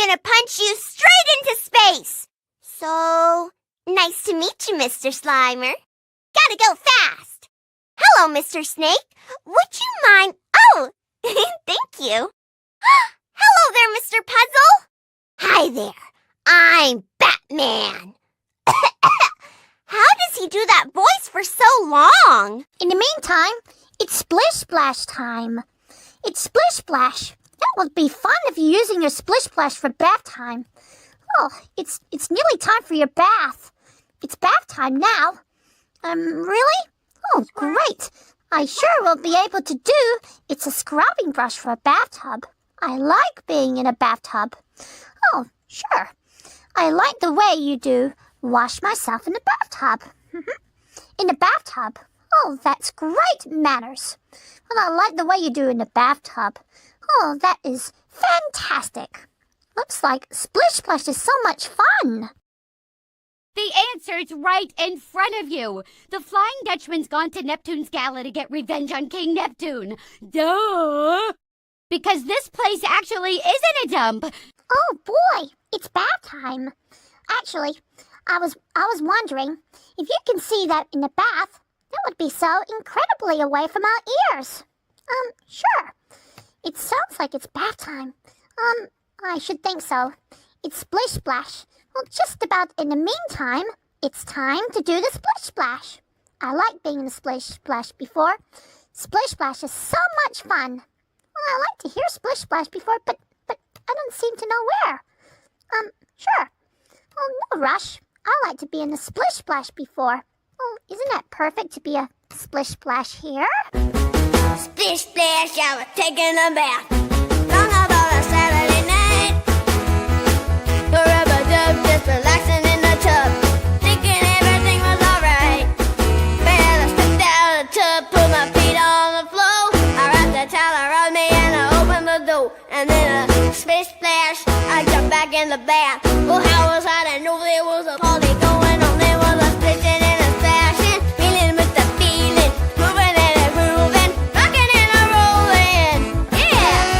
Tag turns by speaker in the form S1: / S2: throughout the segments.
S1: gonna punch you straight into space. So, nice to meet you, Mr. Slimer. Gotta go fast. Hello, Mr. Snake. Would you mind... Oh, thank you. Hello there, Mr. Puzzle. Hi there. I'm Batman. How does he do that voice for so long?
S2: In the meantime, it's Splish Splash time. It's Splish Splash. That would be fun if you're using your Splish Splash for bath time. Oh, it's nearly time for your bath. It's bath time now. Really? Oh, great. I sure will be able to do. It's a scrubbing brush for a bathtub. I like being in a bathtub. Oh, sure. I like the way you do. Wash myself in the bathtub. In the bathtub. Oh, that's great manners. Well, I like the way you do in the bathtub. Oh, that is fantastic. Looks like Splish Splash is so much fun.
S3: The answer's right in front of you. The Flying Dutchman's gone to Neptune's gala to get revenge on King Neptune. Duh! Because this place actually isn't a dump.
S2: Oh boy, it's bath time. Actually, I was wondering if you can see that in the bath, that would be so incredibly away from our ears. Sure. It sounds like it's bath time. I should think so. It's Splish Splash. Well, just about in the meantime, it's time to do the Splish Splash. I like being in the Splish Splash before. Splish Splash is so much fun. Well, I like to hear Splish Splash before, but I don't seem to know where. Sure. Well, no rush. I like to be in the Splish Splash before. Oh, isn't that perfect to be a Splish Splash here?
S1: Splish Splash, I was taking a bath. Long about a Saturday night. Rub-a-dub, just relaxing in the tub. Thinking everything was alright. Well, I stepped out of the tub, put my feet on the floor. I wrapped the towel around me and I opened the door. And then a Splish Splash, I jumped back in the bath. Well, how was I to know there was a party going on? There was a splishing and a splashing, feeling with the feeling, moving and a grooving, rocking and a rolling. Yeah!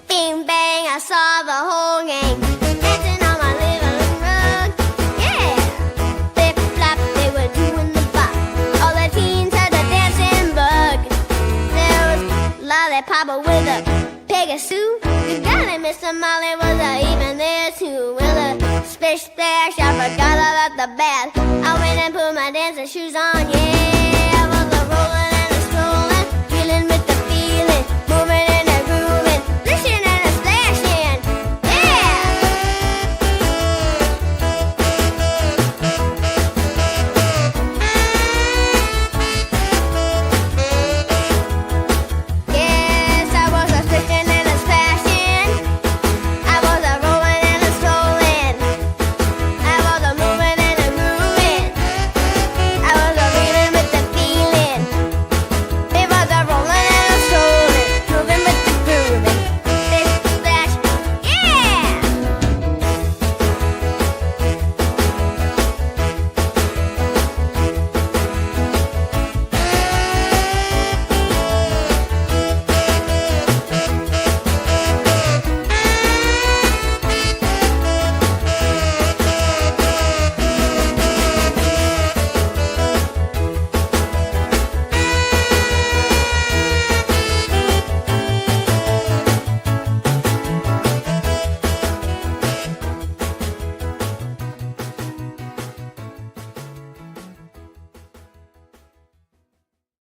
S1: Bing bang, I saw the whole gang dancing on my living room rug. Yeah! Flip flop, they were doing the bop. All the teens had the dancing bug. There was Lollipop with a Pegasus. You got it, Mr. Molly was even there too. With a Splish Splash, I forgot about the bath. I went and put my dancing shoes on, yeah.